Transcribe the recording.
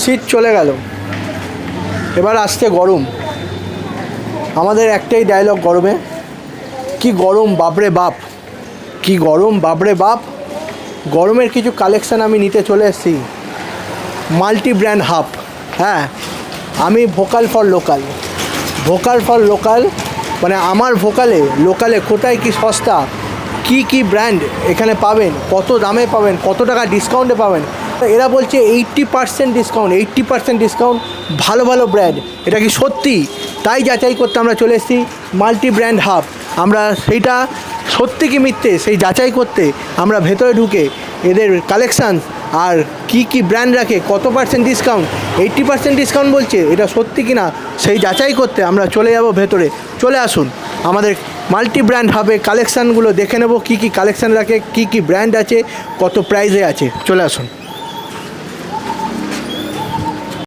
শীত চলে গেল, এবার আসছে গরম। আমাদের একটাই ডায়লগ গরমে, কি গরম বাপরে বাপ, কি গরম বাপরে বাপ। গরমের কিছু কালেকশান আমি নিতে চলে এসেছি মাল্টি ব্র্যান্ড হাব। হ্যাঁ, আমি vocal for local, vocal for local মানে আমার ভোকালে লোকালে কোথায় কি সস্তা, কি কি ব্র্যান্ড এখানে পাবেন, কত দামে পাবেন, কত টাকা ডিসকাউন্টে পাবেন। এরা বলছে 80% ডিসকাউন্ট, 80% ডিসকাউন্ট, ভালো ভালো ব্র্যান্ড। এটা কি সত্যি? তাই যাচাই করতে আমরা চলে এসেছি মাল্টি ব্র্যান্ড হাব। আমরা সেইটা সত্যি কি মিথ্যে সেই যাচাই করতে আমরা ভেতরে ঢুকে এদের কালেকশান আর কি কি ব্র্যান্ড রাখে, কত পার্সেন্ট ডিসকাউন্ট, 80% ডিসকাউন্ট বলছে, এটা সত্যি কি না সেই যাচাই করতে আমরা চলে যাব ভেতরে। চলে আসুন আমাদের মাল্টি ব্র্যান্ড হাবে, কালেকশানগুলো দেখে নেব, কী কী কালেকশান রাখে, কী কী ব্র্যান্ড আছে, কত প্রাইসে আছে। চলে আসুন।